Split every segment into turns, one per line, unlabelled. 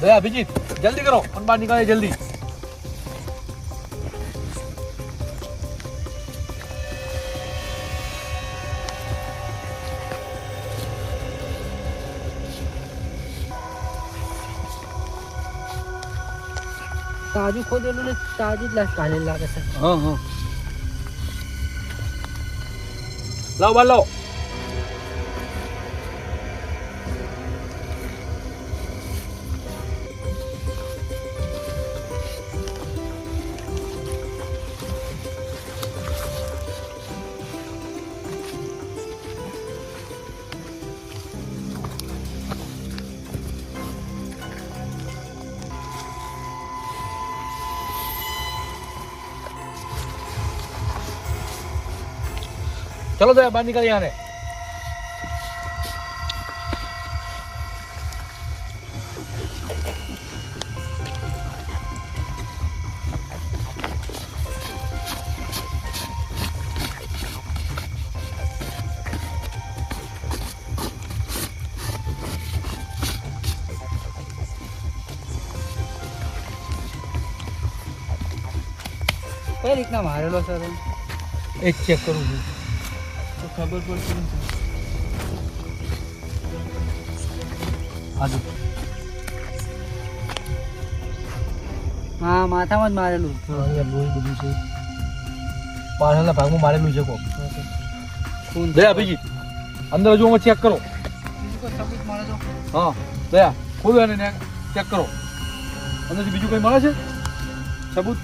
દયા અભિજીત જલ્દી કરો અને બહાર નીકળે જલ્દી.
તાજું ખોદેલું ને તાજી જ લાશ કાઢેલી લાગે છે.
હા હા લાવ બાર લાવ. चलो दया बाहर निकल यहाँ.
કઈ રીતના મારેલો સર?
एक चेक करूँ
તો ખબર પડશે ને સર.
आज
હા માથામાં જ મારેલું.
लोही બધું છે. પાછળના ભાગમાં મારેલું છે કોક.
ખૂન
દયા અભિજીત અંદર હજુ ચેક કરો.
બીજું કોઈ સબૂત મળે તો?
હા દયા ખોલો એને ચેક કરો. અંદરથી બીજું કંઈ મળે છે સબૂત?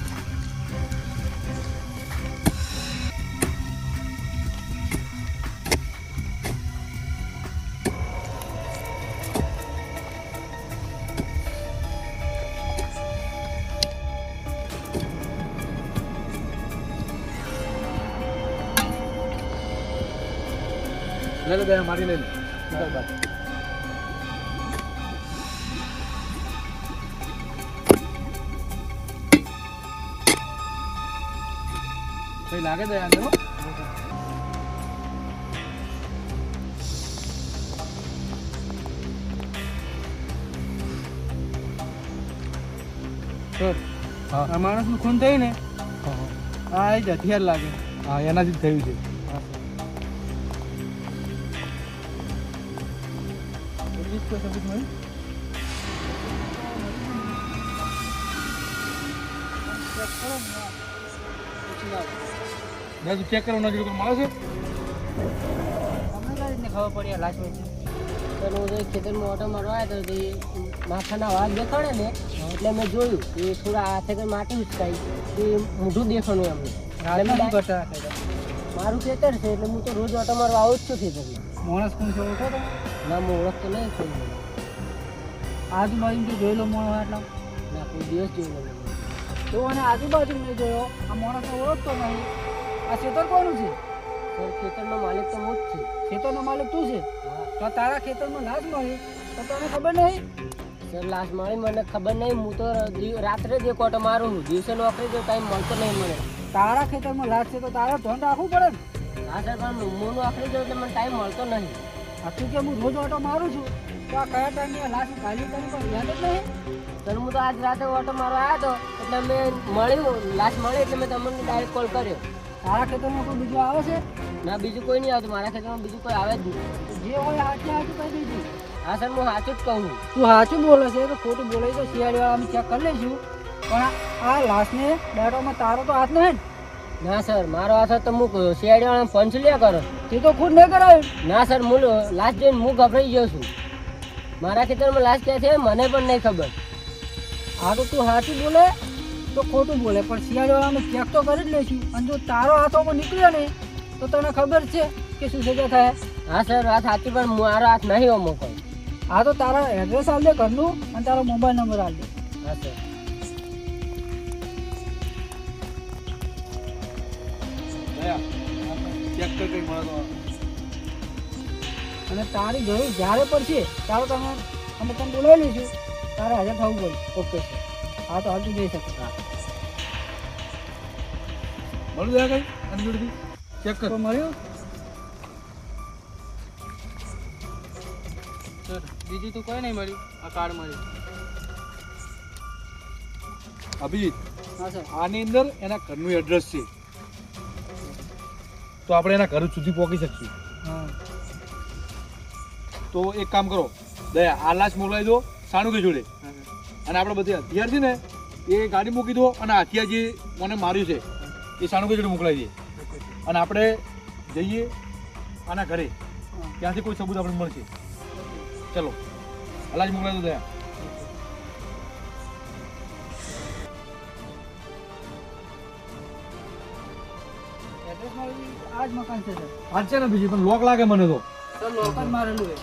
ले लो दया मारी ले लो. निकल बाहर. કઈ લાગે દયા અંદર?
સર
હા
આ માણસનું ખૂન થયું ને આ જ હથિયાર લાગે.
હા એનાથી જ થયું છે.
કોઈ સબૂત મળ્યું?
દયા તું ચેક કરો ના જોયું મળે છે?
તમને કઈ રીતને ખબર પડી આ લાશ હોય છે?
સર હું તો ખેતરમાં ઓટો મારવા આવ્યો હતો તો માથાના વાઘ દેખાડે ને એટલે મેં જોયું એ થોડા હાથે કંઈ માટી ઉચકાઈ એ મોઢું દેખાણું એમને.
રાતના શું કરતા હતા?
મારું ખેતર છે એટલે હું તો રોજ ઓટો મારવા આવું જ છું ખેતરમાં.
માણસ કોણ છે ઓળખો તમે?
ના હું ઓળખતો નહીં કોઈ
આજુબાજુ જે જોયેલો માણસ આટલા
ના કોઈ દિવસ જોયું નહીં.
તો અને આજુબાજુ મેં જોયો આ માણસને ઓળખતો નહીં. આ ખેતર કોનું છે?
સર ખેતરનો માલિક તો હું જ છું.
ખેતરનો માલિક તું છે?
હા
તો તારા ખેતરમાં લાશ મળી તો તને ખબર નહીં?
સર લાશ મળી મને ખબર નહીં. હું તો રાત્રે જ એક ઓટો મારું છું. દિવસે નોકરી જો ટાઈમ મળતો નહીં મને.
તારા ખેતરમાં લાશ છે તો તારા ધ્યાન રાખવું પડે ને.
હા સર પણ હું નોકરી જાઉં એટલે મને ટાઈમ મળતો નહીં.
આટલું કે હું રોજ ઓટો મારું છું તો આ કયા ટાઈમે લાશ ખાલી કરી પણ યાદ જ નહીં.
સર હું તો આજ રાતે ઓટો મારવા આવ્યો હતો એટલે મેં મળ્યું લાશ મળી એટલે મેં તમને ડાયરેક્ટ કોલ કર્યો.
તારા ખેતરમાં કોઈ બીજું આવે છે?
ના બીજું કોઈ નહીં આવતું. મારા ખેતરમાં બીજું કોઈ આવે જ નહીં.
જે હોય સાચું સાચું કહી દીધું.
હા સર હું સાચું જ કહું છું.
તું સાચું બોલે છે તો ખોટું બોલે તો શિયાળીવાળા અમે ચેક કરી લઈશું. પણ આ લાશને દાડોમાં તારો તો હાથ નહીં ને?
ના સર મારો હાથ તો હું શિયાળીવાળા ફોન લ્યા કરો.
તે તો ખુદ નહીં કરાવ્યું.
ના સર હું લાશ જોઈને હું ગભરાઈ ગયો છું. મારા ખેતરમાં લાશ ક્યાં છે મને પણ નહીં ખબર.
આ તો તું સાચું બોલે તો ખોટું બોલે પણ શિયાળીવાળા અમે ચેક તો કરી જ લઈશું. અને જો તારો હાથોમાં નીકળ્યો ને તો તને ખબર છે કે શું સજા થાય.
હા સર વાત સાચી પણ મારો હાથ નહીં હોમો કોઈ.
આ તો તારા એડ્રેસ આલ દે ઘરનું અને તારો મોબાઈલ નંબર આલ દે.
હા સર
દયા ચેક કર કંઈ મળે તો.
અને તારી જરૂર જ્યારે પડશે તારો તમે અમે તને બોલાવી લઈશું. તારે હાજર થવું પડે.
Okay sir.
હા તો હાલ તું જઈ શકીશ.
મળું દયા કંઈ? આની જોડેથી ચેક કર.
તો મળ્યું
સર બીજું તો કોઈ નહીં મળ્યું, આ કાર્ડ મળ્યું.
અભિજીત,
હા સર.
આની અંદર એના ઘરનું એડ્રેસ છે, તો આપણે એના ઘર સુધી પહોંચી શકશું.
હા
તો એક કામ કરો, દયા આ લાશ મોકલાવી દો સાણુકે જોડે, અને આપણે બધી હથિયાર છે ને એ ગાડી મૂકી દો, અને હથિયાર જે મને માર્યું છે એ સાણુકે જોડે મોકલાવી દઈએ, અને આપણે જઈએ આના ઘરે, ત્યાંથી કોઈ સબૂત આપણે મળશે. ચલો લાશ મોકલાવી દો દયા.
એડ્રેસ મારું આ જ મકાન છે સર.
આજ છે ને બીજી પણ લોક લાગે મને તો.
સર લોક જ મારેલું છે.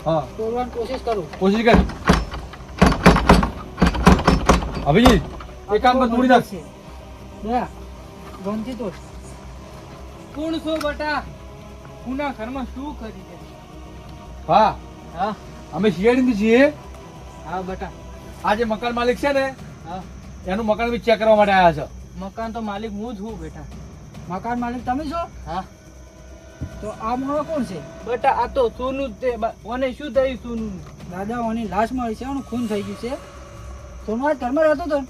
હા
તોડવાની કોશિશ કરું.
કોશિશ કર. અભિજીત એક કામ કર, તોડી નાખ.
દયા ગમતી તો
કોણ છો બટા? પુના ઘરમાં શું કરી છે?
હા
હા
અમે સીઆઈડી છીએ.
હા બટા.
આ જે મકાન માલિક છે ને
હા
એનું મકાન બી ચેક કરવા માટે આવ્યા છે.
મકાન તો માલિક હું જ છું બેટા.
મકાન માલિક તમે છો?
હા
તો આ માણસ કોણ છે?
બટા આ તો સોનું જ તે. ઓને શું થયું સોનું?
દાદા ઓની લાશ મળી છે, એનું ખૂન થઈ ગયું છે. સોનું આ ઘરમાં રહેતો હતો ને?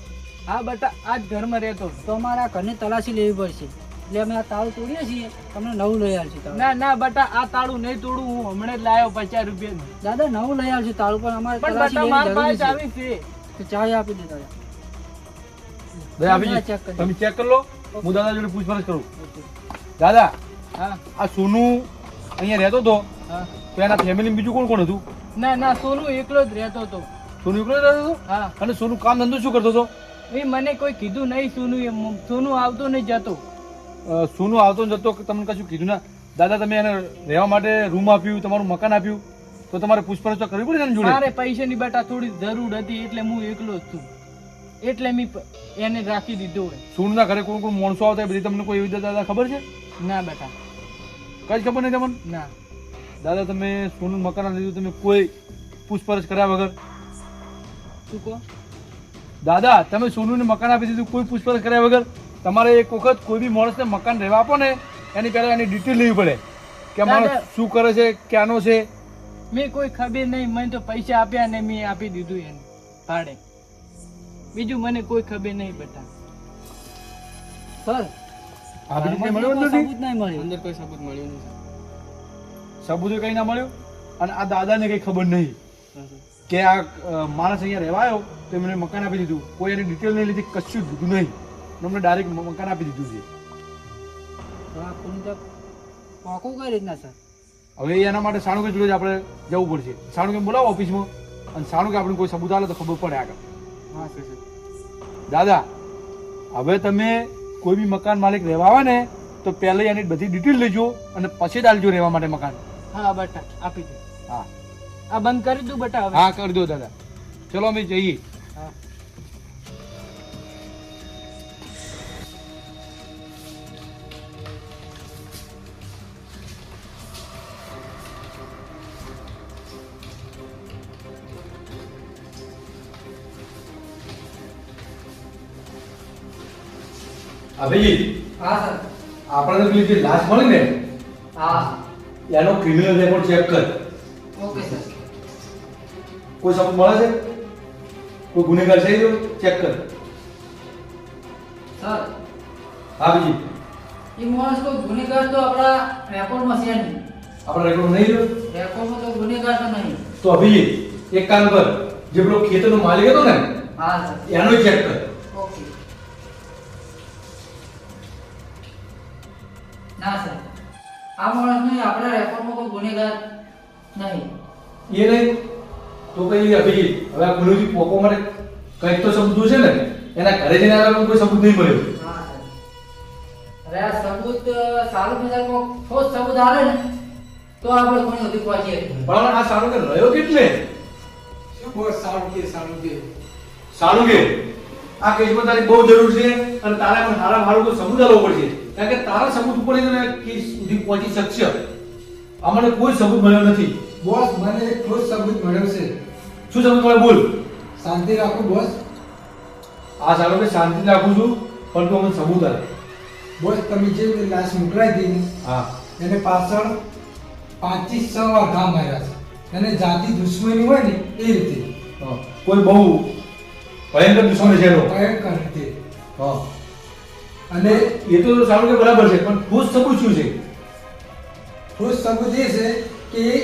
હા બટા આ જ ઘરમાં રહેતો.
તો અમારે આ ઘરની તલાશી લેવી પડશે, એટલે અમે આ તાળું તોડીએ છીએ, તમને નવું લઈ આવશું તાળું.
ના ના બટા આ તાળું નહીં તોડું, હું હમણાં જ લાવ્યો 50 રૂપિયાનું.
દાદા નવું લઈ આવશું તાળું, પણ અમારે
પણ
તલાશી
બટા
લેવી
મારા પાસે
જરૂરી
આવી છે.
છે. તો ચાવી આપી દે દાદા.
દયા અભિજીત
ચેક કરી
તમે ચેક કરી લો, હું દાદા જોડે પૂછપરછ કરું. દાદા
હા
આ સોનું અહીંયા રહેતો હતો,
હા.
તો એના ફેમિલી બીજું કોણ કોણ હતું?
ના ના સોનું એકલો જ રહેતો હતો.
સોનું એકલો જ રહેતો હતો?
હા
અને સોનું કામ ધંધો શું કરતો હતો?
એ મને કોઈ કીધું નહીં. સોનું આવતો નહીં જતો.
સોનું આવતો ને જતો તમને કશું કીધું ના? દાદા તમે એને રહેવા માટે રૂમ આપ્યું, તમારું મકાન આપ્યું, તો તમારે પૂછપરછ તો કરવી પડે ને એની જોડે.
મારે પૈસાની બટા થોડી જરૂર હતી, એટલે હું એકલો જ છું, એટલે મેં એને રાખી દીધો હોય.
સોનુના ઘરે કોણ કોણ માણસો આવતા એ બધી તમને કોઈ એવી દાદા ખબર છે?
ના બેટા
કઈ જ ખબર નહીં તમને?
ના.
દાદા તમે સોનું મકાન લીધું, તમે કોઈ પૂછપરછ કર્યા વગર?
શું કહો?
દાદા તમે સોનુને મકાન આપી દીધું કોઈ પૂછપરછ કર્યા વગર? તમારે એક વખત કોઈ બી માણસને મકાન રહેવા આપો ને એની પહેલા એની ડિટેલ લેવી પડે કે માણસ
દાદા.
શું કરે છે, ક્યાંનો છે.
મેં કોઈ ખબર નહીં, મને તો પૈસા આપ્યા ને મેં આપી દીધું એને ભાડે. બીજું મને કોઈ ખબર નહીં બેટા.
સર
આ બીજું કંઈ
ઘરમાં
મળ્યું
કોઈ
નથી?
સબૂત નહીં મળ્યું.
અંદર કોઈ સબૂત મળ્યું નહીં.
સબૂતો કઈ ના મળ્યું, અને આ દાદાને કઈ ખબર નહીં કે આ માણસ અહીંયા રહેવા આવ્યો તો એમને મકાન આપી દીધું, કોઈ એની ડિટેલ નહીં લીધી, કશું જ દીધું નહીં, અમને ડાયરેક્ટ મકાન આપી દીધું છે.
તો આ ખૂન તો પાકું કઈ રીતના સર?
હવે એના માટે સાણુકે જોડે જ આપણે જવું પડશે. સાણુકે બોલાવો ઓફિસમાં, અને સાણુકે આપણે કોઈ સબૂત આવે તો ખબર પડે આગળ.
હા સર.
દાદા હવે તમે કોઈ બી મકાન માલિક રહેવા આવે ને તો પહેલા એની બધી ડિટેલ લેજો, અને પછી ડાલજો રહેવા માટે મકાન.
હા બેટા આપી દે.
હા
આ બંધ કરી દઉં બેટા હવે?
હા કરી દો દાદા. ચલો અમે જઈએ.
હા.
અભિજીત
હા સર.
આપણે પેલી જે લાશ મળી ને
હા
એનો ક્રિમિનલ રેકોર્ડ ચેક કર.
Okay sir.
કોઈ સબૂત મળે છે? કોઈ ગુનેગાર છે તો ચેક કર.
સર
હા બીજી
એ માણસ કોઈ ગુનેગાર તો આપણા રેકોર્ડમાં છે નહીં.
આપણે રેકોર્ડ નહીં રહ્યો
રેકોર્ડમાં તો ગુનેગાર તો નહીં.
તો અભિજીત એક કામ કર, જે પેલો ખેતરનો માલિક હતો ને
હા સર.
એનો ચેક કર.
ઓકે. ના સર, આ માણસ નહીં, આપણા રેકોર્ડમાં કોઈ ગુનેગાર નહીં.
એ નહીં તો કઈ અભિજીત હવે આ ગુનેજી પોકવા માટે કંઈક તો સબૂત છે ને? એના ઘરે જઈને આવ્યા કોઈ સબૂત નહીં મળ્યું.
હા સર. અરે આ સબૂત સારું બજારમાં ઠોસ સબૂત આવે ને તો આપણે ઘણી બધી પહોંચીએ.
પણ આ સારું કે રહ્યો કેટલે સારું કે આ કેસમાં તારી બહુ જરૂર છે, અને તારે પણ સારા મારું તો સબૂત આપવો પડશે, કારણ કે તારા સબૂત ઉપર જ ને કેસ સુધી પહોંચી શકશે. અમને કોઈ સબૂત મળ્યો નથી.
બોસ, મને એક ઠોસ સબૂત મળ્યો છે.
શું સબૂત મળે બોલ.
શાંતિ રાખો બોસ.
આ સારું કે શાંતિ રાખું છું, પણ તું અમને સબૂત આપ.
બોસ તમે જે લાશ મોકલાઈ હતી ને,
હા
એને પાછળ 5 થી 6 વાર ઘા માર્યા છે. એને જાતિ દુશ્મની હોય ને એ રીતે
હા. કોઈ બહુ ભયંકર દુશ્મન છે એનો.
ભયંકર રીતે.
હા
અને
એ તો સારું કે બરાબર છે, પણ ઠોસ સબૂત શું છે?
ઠોસ સબૂત એ છે કે એ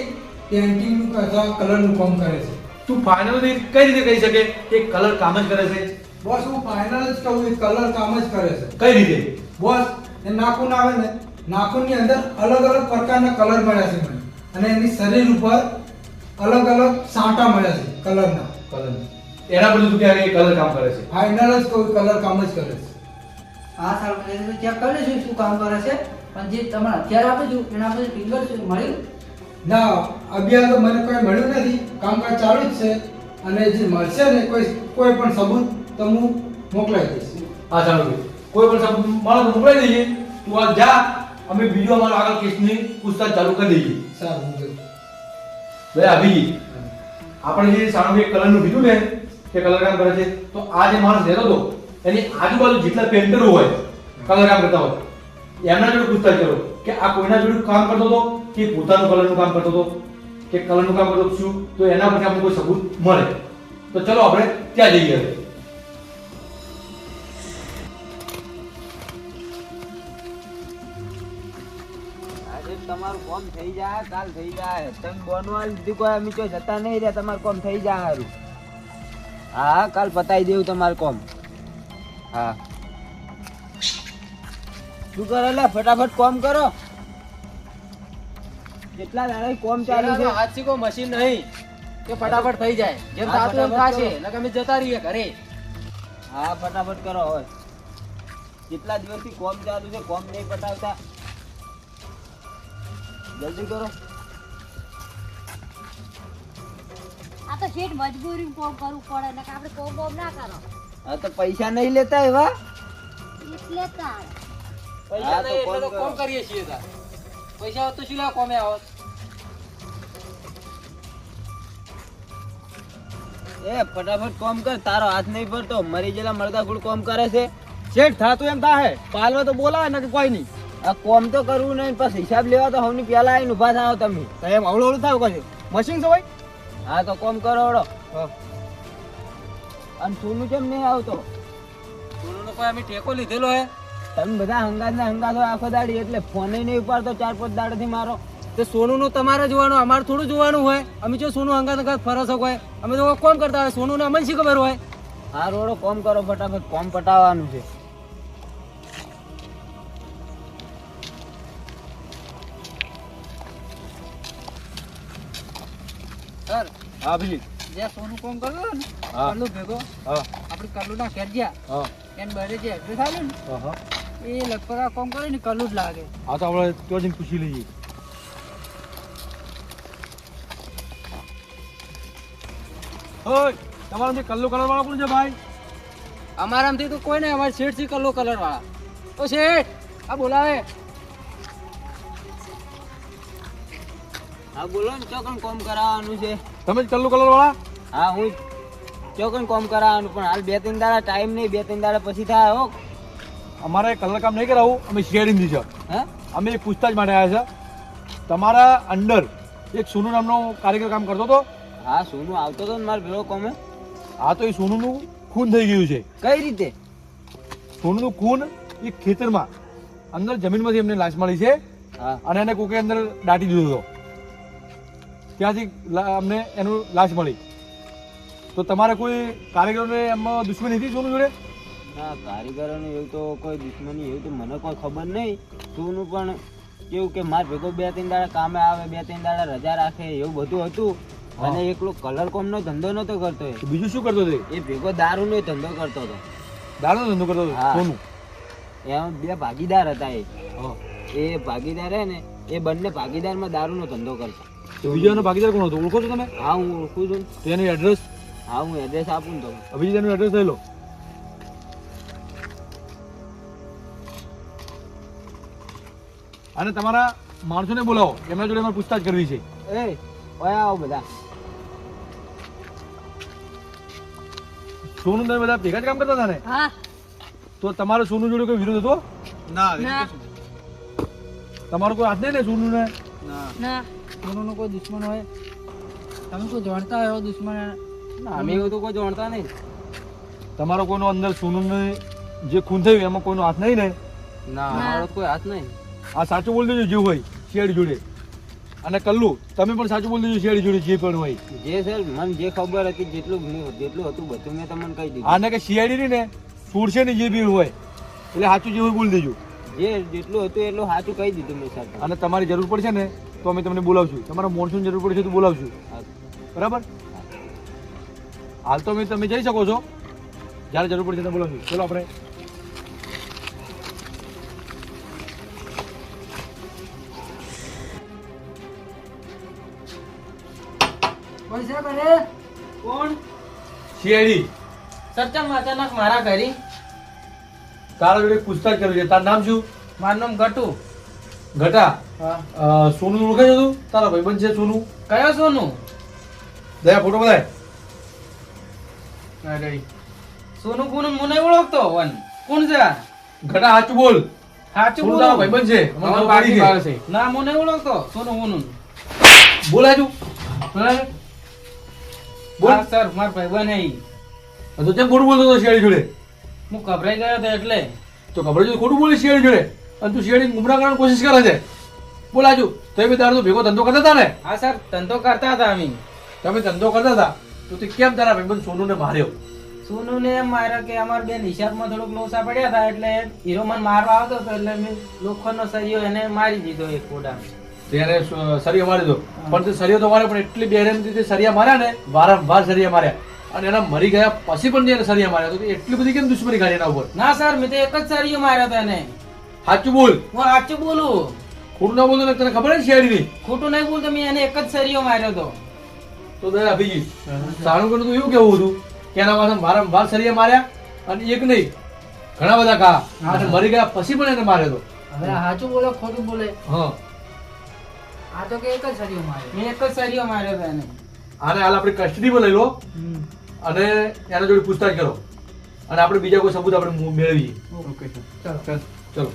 પેન્ટિંગ અથવા કલરનું કામ કરે છે.
તું ફાઇનલ કઈ રીતે કહી શકે કે કલર કામ જ કરે છે?
બોસ હું ફાઇનલ જ કહું એ કલર કામ જ કરે છે.
કઈ રીતે?
બોસ એ નાખૂન આવે ને, નાખૂનની અંદર અલગ અલગ પ્રકારના કલર મળ્યા છે મને, અને એની શરીર ઉપર અલગ અલગ સાંટા મળ્યા છે કલરના.
કલર એના પર તું કહે કે કલર કામ કરે છે?
ફાઇનલ જ કહું કલર કામ જ કરે છે.
હા સારું, એટલે ચેક કરી લઈશું શું કામ કરે છે. પણ જે તમારે અત્યારે આપી દઉં એના પછી ફિંગર મળ્યું
ના, અભ્યાસ તો મને કોઈ મળ્યું નથી, કામકાજ ચાલુ જ છે. અને જે મળશે ને કોઈ પણ સબૂત તો હું મોકલાઈ દઈશ.
હા ચાલો, કોઈ પણ સબૂત મળે તો મોકલાઈ દઈએ. તું આ જા, અમે બીજો અમારો આગળ કેસની પૂછતાછ ચાલુ કરી દઈએ.
સારું હું
ભાઈ અભી, આપણે જે સાણું કલરનું કીધું ને કે કલર કામ કરે છે, તો આ જે માણસ રહેતો હતો એની આજુબાજુ જેટલા પેન્ટરો હોય કલર કામ કરતા હોય એમના જોડે પૂછતાછ કરો કે આ કોઈના જોડે કામ કરતો હતો કે પોતાનું કલરનું કામ કરતો હતો કે કલરનું કામ કરતો શું, તો એના પછી આપણને કોઈ સબૂત મળે. તો ચલો આપણે ત્યાં જઈએ.
આજે તમારું કામ થઈ જાય, કાલ થઈ જાય. તમે બોનવા લીધી કોઈ અમે તો જતા નહીં રહ્યા, તમારું કામ થઈ જાય હારું. હા કાલ પતાવી દેવું તમારું કામ. હા શું કરો લે, ફટાફટ કામ કરો. કેટલા દાડા કામ ચાલુ છે?
હાથ શીખો મશીન નહીં કે ફટાફટ થઈ જાય. જેમ
હા,
થાતું એમ
ફટાફટ
થશે,
કરો.
નકર અમે જતા રહીએ ઘરે.
હા ફટાફટ કરો હવે. કેટલા દિવસથી કામ ચાલુ છે, કામ નહીં પટાવતા. જલ્દી કરો.
આ તો શેઠ મજબૂરી કોમ કરવું પડે ને આપણે કોમ બોમ ના કરો
હા તો પૈસા નહીં લેતા એવા?
એટલે તાર
પૈસા
હા, તો
નહીં એટલે તો
કામ
કોમ
કરો.
કરીએ છીએ તાર. પૈસા હોત તો શું લેવા કોમે આવત?
એ ફટાફટ કામ કર, તારો હાથ નહીં પડતો. મરી ગયેલા મરદા ગુડ કામ કરે છે.
શેઠ થાતું એમ થાહે, પાલવા તો બોલાવે ને કોઈ નહીં.
આ કોમ તો કરવું નહીં, પછી હિસાબ લેવા તો હવની પેલા આવીને ઉભા થાવ તમે.
તો એમ અવળું અવળું થાય કશે મશીન છે ભાઈ.
હા તો કોમ કરો હળો.
હા.
અને સોનું કેમ નહીં આવતો?
સોનુનો કોઈ અમે ટેકો લીધેલો હે.
તમે બધા હંગાત ને હંગાત હોય આખો દાડી, એટલે ફોને નહીં ઉપાડતો 4-5 દાડાથી મારો.
તે સોનુનું તમારે જોવાનું, અમારે થોડું જોવાનું હોય. અમે જો સોનું હંગાત હંગાત ફરસ હોય, અમે તો કોમ કરતા હોય. સોનું ને અમને શી ખબર હોય?
હા રોડો કોમ કરો ફટાફટ, કોમ પટાવવાનું છે.
સર
હા ભાઈ.
જે સોનું કામ કરતો હતો ને
હા.
કલ્લુ ભેગો
હા
આપણે કલ્લુના ઘેર ગયા
હા
એને બહાર જે એડ્રેસ આવ્યું ને
હા.
એ લગભગ આ કામ કરે ને કલ્લુ જ લાગે.
હા તો આપણે ત્યાં જઈને પૂછી લઈએ. ઓય, તમારો જે કલ્લો કલર વાળો કોણ છે ભાઈ?
અમારામાંથી તો કોઈ નહીં, અમારે શેઠ છે કલ્લો કલર વાળા. ઓ શેઠ આ બોલાવે.
હા બોલો ને, ચોકન કોમ કરાવવાનું છે.
તમે જ કલ્લો કલર વાળા?
હા હું ચોકન કોમ કરાવવાનું, પણ હાલ 2-3 દાડા ટાઈમ નહીં, 2-3 દાડા પછી થાય હો.
અમારે કલર કામ નહીં કરાવવું, અમે શેરિંગ છે.
હે
અમે એક પૂછતાછ માટે આવ્યા છે. તમારા અંડર એક સોનુ નામનો કારીગર કામ કરતો હતો.
હા સોનું આવતો હતો ને મારે ભેળો કોમે.
હા તો એ સોનુનું ખૂન થઈ ગયું છે.
કઈ રીતે?
સોનુનું ખૂન એ ખેતરમાં અંદર જમીનમાંથી એમને લાશ મળી છે,
હા
અને એને કોકે અંદર દાટી દીધો હતો. ત્યાંથી અમને એનું લાશ મળી. તો તમારે કોઈ કારીગરોને એમાં દુશ્મની હતી સોનું જોડે?
ના કારીગરોને એવું તો કોઈ દુશ્મની એવું તો મને કોઈ ખબર નહીં. સોનું પણ કેવું કે માર ભેગો 2-3 દાડા કામે આવે, 2-3 દાડા રજા રાખે, એવું બધું હતું. અને એકલો કલર કોમનો ધંધો નતો કરતો એ.
તો બીજું શું કરતો હતો?
એ ભેગો દારૂનો ધંધો કરતો હતો.
દારૂનો ધંધો કરતો હતો
હા.
સોનું?
એમાં 2 ભાગીદાર હતા એ.
હા.
એ ભાગીદાર હે ને, એ બંને ભાગીદારમાં દારૂનો ધંધો કરતા.
તો બીજાનો ભાગીદાર કોણ હતો, ઓળખો છો તમે?
હા હું ઓળખું છું ને.
તો એનું એડ્રેસ,
હા હું એડ્રેસ આપું ને તમે.
અભિજીતનું એડ્રેસ લઈ લો. અને તમારા માણસોને બોલાવો, એમના જોડે અમારે પૂછતાછ કરવી છે.
એ ઓય આવો બધા.
સોનું તમે બધા ભેગા જ કામ કરતા હતા ને?
હા
તો તમારો સોનું જોડે કોઈ વિરોધ હતો? ના
ના.
તમારો કોઈ હાથ નહીં ને સોનું ને
ના
સોનુનો કોઈ દુશ્મન હોય તમે કોઈ જાણતા હોય એવો દુશ્મન
ના, અમે એવું તો કોઈ જાણતા નહીં.
તમારો કોઈનો અંદર સોનું ને જે ખૂન થયું એમાં કોઈનો હાથ નહીં ને?
ના, અમારો તો કોઈ હાથ નહીં.
આ સાચું બોલી દેજો જે હોય શેડ જોડે. અને કલ્લુ તમે પણ સાચું બોલી દેજો શેડ જોડે જે પણ હોય.
જે સર મને જે ખબર હતી જેટલું હતું બધું મેં તમને કહી દીધું.
આને કે શિયાળી ને છોડશે ને જે બી હોય એટલે સાચું જે હોય બોલી દેજો.
જે જેટલું હતું એટલું સાચું કહી દીધું મેં સર.
અને તમારી જરૂર પડશે ને તો અમે તમને બોલાવશું. તમારા મોનસૂન જરૂર પડશે તો બોલાવશું. બરાબર? હાલ તો તમે જઈ શકો છો, જ્યારે જરૂર પડશે તો બોલાવશું. ચલો આપણે
પૈસા કરે
કોણ?
શિયાળી
સચ્ચમ અચાનક મારા ઘરે?
તારા જોડે પૂછતાછ કરવી છે. તારું નામ શું?
મારું નામ ગટુ.
ઘટા.
હા.
સોનું ઓળખે છે તું? તારા ભાઈબંધ છે સોનું?
કયો સોનું?
દયા ફોટો બતાય.
અરે સોનું કોનું મને નહીં ઓળખતો વન. કોણ છે?
ઘટા સાચું બોલ.
સાચું
સોનું
બોલો.
તારો ભાઈબંધ છે. અમને
અમારો
ખબર પડી
બાકી
છે.
ભાવ છે. ના, મને નહીં ઓળખતો સોનું કોનું.
બોલ આજુ. બોલ.
હા સર, મારા ભાઈબંધ નહીં.
તો કેમ ખોટું બોલતો હતો શિયાળી જોડે?
હું ગભરાઈ ગયો હતો એટલે.
તો ખબર છે ખોટું બોલે શિયાળી જોડે અને તું શિયાળી ગુમરાહ કરવાની કોશિશ કરે છે. બોલ આજુ. તમે દારૂ ભેગો ધંધો કરતા હતા ને?
હા સર, ધંધો કરતા હતા અમે.
તમે ધંધો કરતા હતા તો તે કેમ તારા ભાઈબંધ સોનુને માર્યો?
સોનું ને એમ માર્યો કે અમાર બે નિશાળમાં થોડોક લોસા પડ્યા હતા એટલે હીરો મને મારવા આવતો હતો એટલે મેં લોખંડનો સળિયો એને મારી દીધો એક કોડા.
ત્યારે સરિયો મારી દો. પણ તે સરિયો તો માર્યો પણ એટલી બેરહેમથી તે સરિયા માર્યા ને, વારંવાર સરિયા માર્યા અને એના મરી ગયા પછી પણ એને સરિયા માર્યા. તો એટલી બધી કેમ દુશ્મની કાઢી એના ઉપર?
ના સર, મેં તો એક જ સળિયો માર્યો હતો એને.
સાચું બોલ.
હું સાચું બોલું,
ખોટું ના બોલતો ને તને ખબર છે શિયાળીની?
ખોટું નહીં બોલતો. મેં એને એક જ સળિયો માર્યો હતો.
તો દયા અભિજી સારું કર્યું. તું એવું કેવું હતું કે એના માથે વારંવાર સરિયા માર્યા અને એક નહીં ઘણા બધા ઘા અને મરી ગયા પછી પણ એને માર્યો હતો.
હવે આ સાચું બોલે ખોટું બોલે?
હા.
આ તો કે એક જ સળિયો મારે.
મેં એક જ સળિયો માર્યો હતો એને.
આને હાલ આપણે કસ્ટડીમાં લઈ લો અને એના જોડે પૂછતાછ કરો અને આપણે બીજા કોઈ સબૂત આપણે મેળવીએ.
ઓકે સર, ચાલો.
ચલો.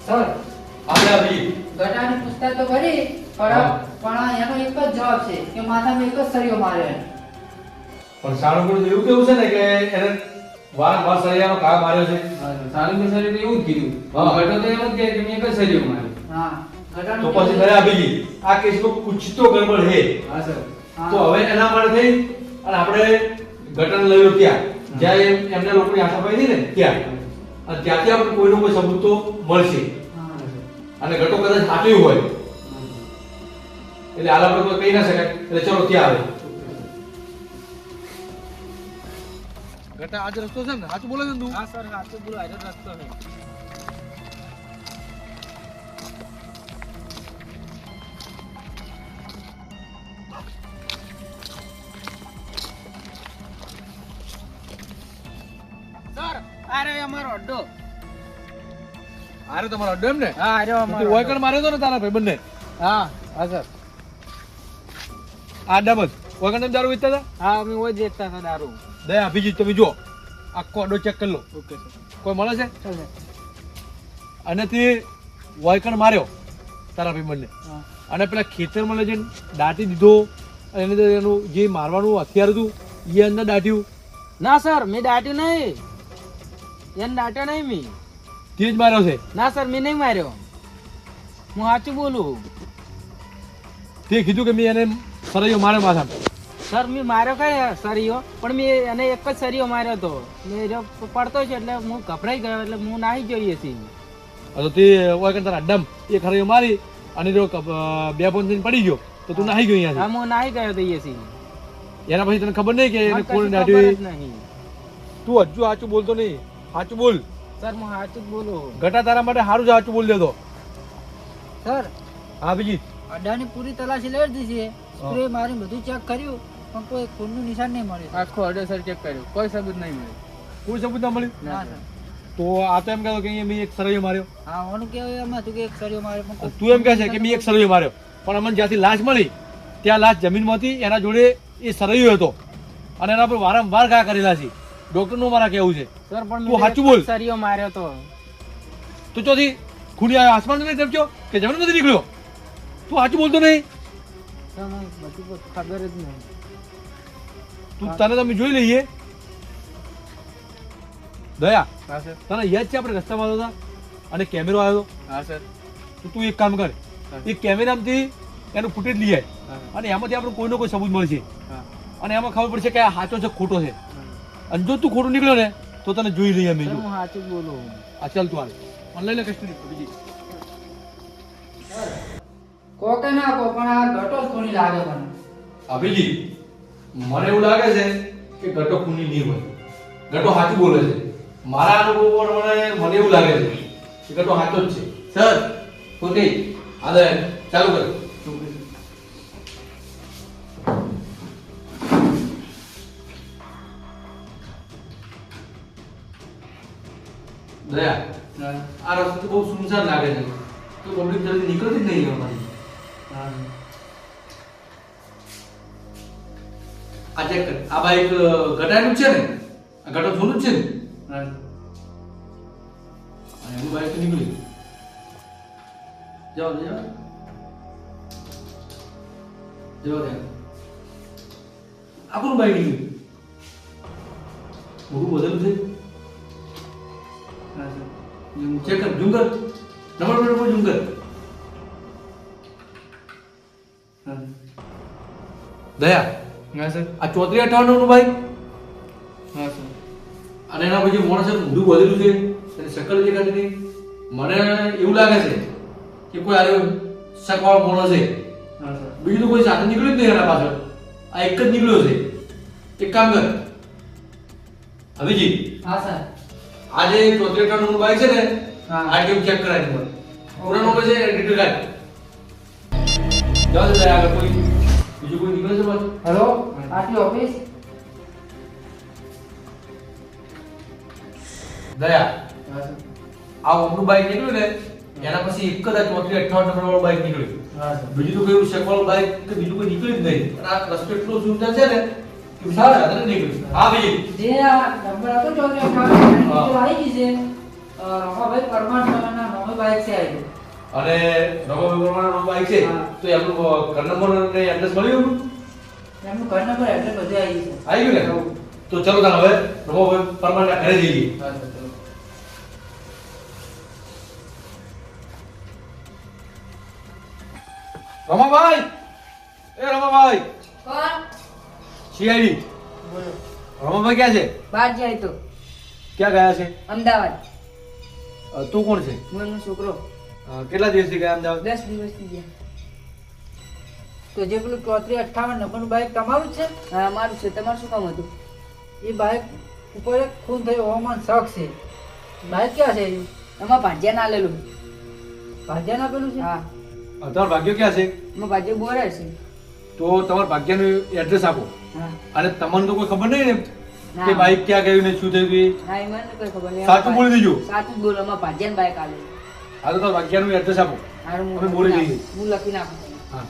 સર,
આપણે અભી
ગટાની પૂછતાછ તો કરી
હા.
પણ એનો એક જ જવાબ છે કે માથામાં એક જ સળિયો માર્યો એને.
પણ સારું કર્યું. એવું કેવું છે ને કે એને વારંવાર સરિયાનો ઘા માર્યો છે.
સારું કે સર એવું જ કીધું.
હા.
ઘટો તો એવું જ કહે કે મેં એક જ સળિયો માર્યો.
હા, ગટાનું
તો પછી દયા અભી આ કેસમાં કુછ તો ગડબડ હે.
હા સર.
હા.
તો હવે એના માટે થઈ અને આપણે ઘટન લઈ લો ત્યાં જ્યાં એમના લોકોની હાથાપાઈ હતી ને ત્યાં અને ત્યાંથી આપણે કોઈનો કોઈ સબૂત તો મળશે
હા.
અને ઘટો કદાચ સાચું હોય એટલે હાલ આપણે કોઈ કહી ના શકાય એટલે ચલો ત્યાં આવે. ઘટા આજ રસ્તો છે ને સાચું બોલે છે ને તું?
હા સર, સાચું બોલો. આજો રસ્તો છે. સર, આ રહ્યો અમારો અડ્ડો.
આરે તમારો અડ્ડો એમ ને?
હા, આ રહ્યો
તું
અમારો
વોયકણ માર્યો હતો ને તારા ભાઈબંધને?
હા હા સર.
આ ડબલ વોયકણ તમે દારૂ વેચતા હતા?
હા, અમે ઓય જ વેચતા હતા દારૂ.
દયા અભિજીત તમે જો આખો અડ્ડો ચેક કરી લો.
Okay sir.
કોઈ મળે છે? અને તે વોયકણ માર્યો તારા ભાઈબંધને
હા.
અને પેલા ખેતરમાં લઈ જઈને દાટી દીધો અને એની અંદર એનું જે મારવાનું હથિયાર હતું એ અંદર દાટ્યું.
ના સર, મેં દાટ્યું નહીં. એને દાટ્યો નહીં મેં.
તે જ માર્યો છે.
ના સર, મેં નહીં માર્યો. હું સાચું બોલું.
તે કીધું કે મેં એને સરાયો માર્યો માથામાં.
સર, મેં માર્યો કઈ સરિયો પણ મેં એને એક જ સરિયો માર્યો હતો. મેં જો પડતો છે એટલે હું ગભરાઈ ગયો એટલે હું નાહી જોઈએ છીએ.
તો તે વોયકણ તારા અડ્ડમ એક હરાયો મારી અને જો બે પોઈન્ટ થઈને પડી ગયો તો તું નાહી ગયો
હા,
અહીંયાથી.
હું નાહી ગયો હતો છીએ.
એના પછી તને ખબર નહીં કે એને
મને
કોણ
કશું
દાટ્યું?
ખબર જ નહીં.
તું હજુ સાચું બોલતો નહીં. સાચું બોલ.
સર, હું સાચું જ બોલું.
ઘટા તારા માટે સારું જ સાચું બોલ દેતો.
સર,
હા બીજી
અડ્ડાની પૂરી તલાશી લઈ લીધી છે. સ્પ્રે મારી બધું ચેક કર્યું પણ કોઈ ખૂનનું નિશાન નહીં મળ્યું.
આખો અડો સર ચેક કર્યો, કોઈ સબૂત નહીં મળ્યું.
કોઈ સબૂત ના મળ્યું?
ના સર.
તો આ તો એમ કહેતો કે અહીંયા મેં એક સરૈયો માર્યો.
હા ઓનું કેવું એમ હતું કે એક સળિયો મારે પણ કોઈ-
તું એમ કહે છે કે મેં એક સરૈયો માર્યો, પણ અમને જ્યાંથી લાશ મળી ત્યાં લાશ જમીનમાંથી એના જોડે એ સરૈયો હતો અને એના પર વારંવાર ઘા કરેલા છે. ડોક્ટરનું મારા કહેવું છે.
સર પણ
તું સાચું બોલ.
સરિયો માર્યો તો
તો ચોથી ખૂણી આવ્યો આસમાન નહીં તરફ્યો કે જમીનમાંથી નીકળ્યો? તું સાચું બોલતો નહીં.
સર મને બધું ખબર જ નહીં.
તું તને તમે જોઈ લઈએ. દયા
હા સર.
તને યાદ છે આપણે રસ્તામાં આવતા હતા અને કેમેરો આવ્યો હતો?
હા સર.
તો તું એક કામ કર, એ કેમેરામાંથી એનું ફૂટેજ લઈ આય અને એમાંથી આપણે કોઈનો કોઈ સબૂત મળશે અને એમાં ખબર પડશે કે આ સાચો છે ખોટો છે. અને જો તું ખોટું નીકળ્યો ને તો તને જોઈ લઈએ અમે.
સર
જો
હું સાચું બોલું.
આ ચાલ તું હાલ ઓનલાઈન લે કસ્ટડી બીજી.
કો કે ના કો પણ આ ઘટો જ કોની લાગે મને.
અભિજી, મને એવું લાગે છે કે ગટો ખૂની નહીં હોય. ગટો સાચું બોલે છે. મારા અનુભવ પ્રમાણે મને એવું લાગે છે કે ગટો સાચો જ છે. સર ખોટી આદે ચાલુ કર. દયા, આ રસ્તો બહુ સુનસાન લાગે છે. તો પબ્લિક જલ્દી નીકળતી જ નહીં અમારી. આ ચેક કર. આ બાઈક ગટાનું જ છે ને? આ ગટો સોનું જ છે ને? અને એનું બાઈક તો નીકળ્યું. જાઓ દે, જાઓ દે. આ કોનું બાઈક નીકળ્યું? મોટું બદલું છે. ચેક કર, ઝૂમ કર. નંબર પ્લેટ પર ઝૂમ કર. દયા,
હા સર.
આ 3458 નું બાઈક
હા સર.
અને એના પછી માણસે ઊંધું વધેલું છે અને શકલ દેખાતી નહીં. મને એવું લાગે છે કે કોઈ આરે શકવાળો માણસ છે.
હા સર.
બીજું તો કોઈ સાથે નીકળ્યું જ નહીં એના પાછળ. આ એક જ નીકળ્યો છે. એક કામ કર અભિજી,
હા સર.
આ જે 3458 નું બાઈક છે ને,
હા.
આ ટીમ ચેક કરાય મને. પૂરા નંબર છે ડિટેલ કાઢ. જાઓ દયા, આગળ કોઈ બીજું કોઈ નીકળે છે પાછું?
Hello RT office.
દયા,
હા સર.
આ ઓમનું બાઈક નીકળ્યું ને એના પછી એક જ આ 3458 નંબર વાળું બાઈક નીકળ્યું.
હા સર.
બીજું તો કોઈ શકવાળું બાઈક કે બીજું કોઈ નીકળ્યું જ નહીં. અને આ રસ્તો એટલો સુંદર છે ને કે બીજું સાધન જ નીકળ્યું. હા ભાઈ,
જે આ નંબર હતો 3458 આવી ગઈ છે. રમાભાઈ પરમાર સાહેબના નવો બાઈક છે આવી.
અને રઘુવીરનો બાઈક છે
હા.
તો એમનું ઘર નંબર અને એડ્રેસ મળ્યું?
એમનું ઘર નંબર એડ્રેસ બધું આવી ગયું છે.
આવી ગયું ને? તો ચલો તાણ હવે રઘુભાઈ પરમારના ઘરે જઈએ.
હા સર. ચલો.
રમાભાઈ, એ રમાભાઈ,
કોણ?
સીઆઈડી.
બોલો.
રમાભાઈ ક્યાં છે?
બહાર જાય તો
ક્યાં ગયા છે?
અમદાવાદ.
તું કોણ છે?
હું એમનો છોકરો.
કેટલા દિવસથી ગયા અમદાવાદ?
10 દિવસથી ગયા.
તો જે પેલું 3458 નંબરનું બાઈક તમારું જ છે?
હા મારું છે. તમારું શું કામ હતું?
એ બાઈક ઉપર એક ખૂન થયો હોવાનો શક છે. બાઈક ક્યાં છે?
એમાં ભાજ્યા ના લેલું.
ભાજ્યાના પેલું છે?
હા
તમારો ભાગ્ય ક્યાં છે?
એમાં ભાજ્ય બોરે છે.
તો તમારા ભાગ્યનું એડ્રેસ આપો.
હા
અને તમને તો કોઈ ખબર નહીં ને
ના.
કે બાઈક ક્યાં ગયું ને શું થયું એ?
ના એ મને કોઈ ખબર નહીં.
સાચું બોલી દેજો.
સાચું જ બોલો. એમાં ભાજ્યાનું બાઈક આલે.
હા તો તમારા ભાગ્યનું એડ્રેસ આપો.
હારું
અમે બોલી દઈએ.
હું લખી નાખું.
હા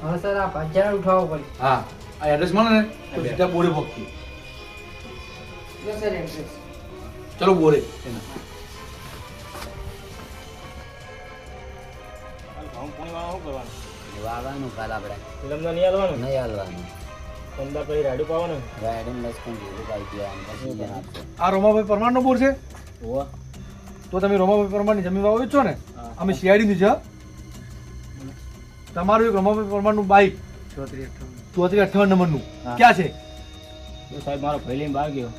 હવે સર આ ભાજ્યાને ઉઠાવવો પડે.
હા, આ એડ્રેસ મળે ને તો સીધા બોરે પહોંચી.
જો સર એડ્રેસ.
ચલો બોરે.
વાવવાનું કાલ આપણે
ફિલ્મમાં નહીં હાલવાનું.
નહીં હાલવાનું
પંદર પછી રાડું પાવાનું.
રાઈડિંગ લસકન જેવું પાઈ ગયા આમ પછી સીઝન આપશે
આ રોમાભાઈ પરમારનો બોર છે?
ઓવા.
તો તમે રોમાભાઈ પરમારની જમીન વાવો છો ને?
હા.
અમે સીઆઈડી ની છે. તમારું એક રોમાભાઈ પરમારનું બાઈક 3458 નંબરનું
હા.
ક્યાં છે?
તો સાહેબ મારો ભાઈ લઈને બહાર ગયો.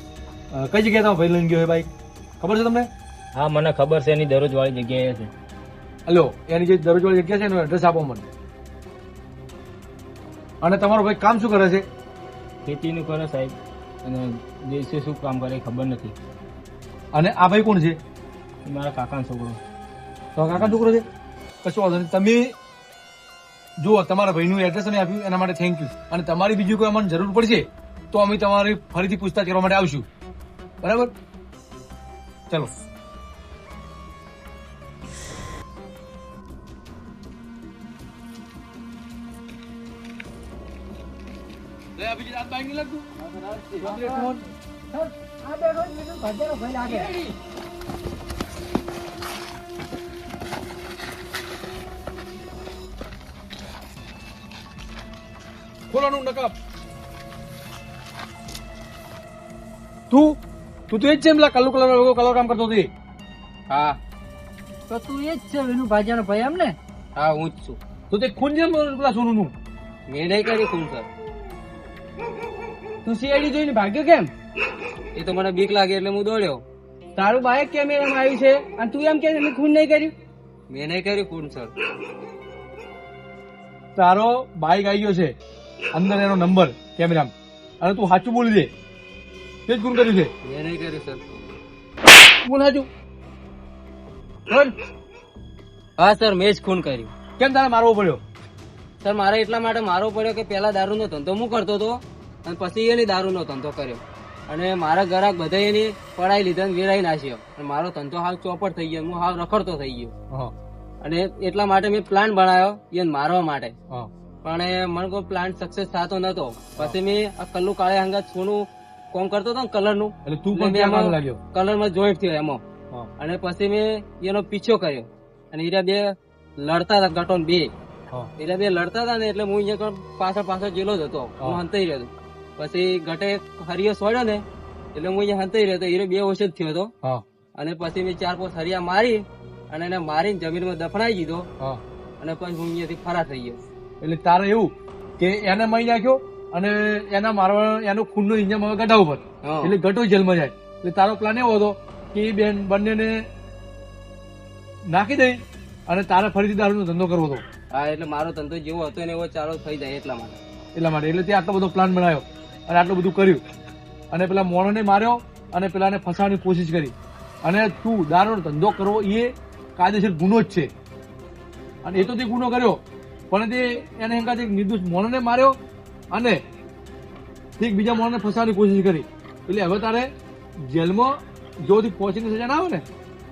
કઈ જગ્યાએ તમારો ભાઈ લઈને ગયો એ બાઈક ખબર છે તમને?
હા મને ખબર છે. એની દરરોજ વાળી જગ્યાએ છે.
હલો, એની જે દરરોજ વાળી જગ્યા છે એનું એડ્રેસ આપો મને. અને તમારો ભાઈ કામ શું કરે છે?
ખેતીનું કરે સાહેબ. અને દેશે શું કામ કરે એ ખબર નથી.
અને આ ભાઈ કોણ છે?
એ મારા કાકાનો છોકરો.
તો કાકા છોકરો છે? કશું વાંધો નહીં. તમે જુઓ તમારા ભાઈનું એડ્રેસ અમે આપ્યું એના માટે થેન્ક યુ. અને તમારી બીજી કોઈ અમને જરૂર પડશે તો અમે તમારી ફરીથી પૂછતાછ કરવા માટે આવશું. બરાબર? ચલો. લે, અભિજીત, હાથ બાઈક નહીં લાગતું? Chocolate phone.
સર, આ બેઠો છે તો ભજેલો ભાઈ લાગે.
ખોલાનું નકાબ. તું તું તો એ જ છે એમ પેલા કલર કામ કરતો હતી.
હા
તો તું એ જ છે વિનુ ભાજિયાનો ભાઈ એમ ને?
હા હું જ છું.
તો તે ખૂન છે પેલા સોનુનું.
મેં નહીં કરી ખૂન સર.
તું સીઆઈડી જોઈને ભાગ્યો કેમ?
એ તો મને બીક લાગી એટલે હું દોડ્યો.
તારું બાઇક કેમેરામાં આવ્યું છે અને તું એમ કે મેં ખૂન નહીં કર્યું?
મેં નહીં કર્યું ખૂન સર.
તારો બાઈક આવી ગયો છે, અંદર એનો નંબર કેમેરામાં, અને તું સાચું બોલી દે, તે જ ખૂન કર્યું છે.
મેં નહીં કર્યું સર.
બોલ સાચું. બોલ.
હા સર મેં જ ખૂન કર્યું.
કેમ તારે મારવો પડ્યો?
સર મારે એટલા માટે મારવો પડ્યો કે પેલા દારૂનો ધંધો હું કરતો હતો અને પછી એની દારૂનો ધંધો કર્યો અને મારા ગ્રાહક બધા એની પડાઈ લીધા અને વેરાઈ નાખ્યો અને મારો ધંધો હાવ ચોપટ થઈ ગયો, હું હાવ રખડતો થઈ ગયો.
હા
અને એટલા માટે મેં પ્લાન બનાવ્યો એને મારવા માટે,
હા
પણ મને કોઈ પ્લાન સક્સેસ થતો નતો. પછી મેં આ કલ્લુ કાળે હંગાત સોનું કોમ કરતો હતો ને કલરનું,
એટલે તું પણ ત્યાં કામ લાગ્યો.
કલરમાં જોઈન્ટ થયો એમાં.
હા
અને પછી મેં એનો પીછો કર્યો અને એ બે લડતા હતા ગટોન બે.
હા
એટલે બે લડતા હતા ને એટલે હું અહીંયા પાછળ જેલો જ હતો, હું હંતાઈ રહ્યો હતો. પછી ગટે હરિયો છોડ્યો ને એટલે હું અહીંયા હંતાઈ રહ્યો હતો, એ બે ઓછો જ થયો હતો.
હા
અને પછી મેં 4-5 હરિયા મારી અને એને મારીને જમીનમાં દફનાઈ દીધો
હા.
અને પછી હું અહીંયાથી ફરાર થઈ ગયો.
એટલે તારે એવું કે એને મારી નાખ્યો અને એના મારવા એનો ખૂનનો ઇંજામ હવે ગઢા ઉપર,
હા.
એટલે ગઢો જેલમાં જાય. એટલે તારો પ્લાન એવો હતો કે એ બેન બંનેને નાખી દઈ અને તારે ફરીથી દારૂનો ધંધો કરવો હતો.
હા એટલે મારો ધંધો જેવો હતો ને એવો ચાલુ થઈ જાય એટલા માટે.
એટલે તે આટલો બધો પ્લાન બનાવ્યો અને આટલું બધું કર્યું અને પેલા મોણોને માર્યો અને પેલાને ફસાવવાની કોશિશ કરી. અને તું દારૂનો ધંધો કરવો એ કાયદેસર ગુનો જ છે, અને એ તો તે ગુનો કર્યો, પણ તે એને એમ કાંઈ નિર્દોષ મોણોને માર્યો અને એક બીજા મોણોને ફસાવવાની કોશિશ કરી. એટલે હવે તારે જેલમાં જોથી પહોંચીને સજા ના આવે ને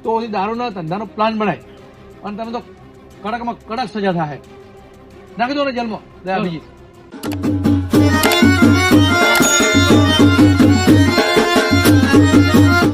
તો દારૂના ધંધાનો પ્લાન બનાય અને તને તો કડકમાં કડક સજા થાય. નાખી દો ને જેલમાં. દયા બીજી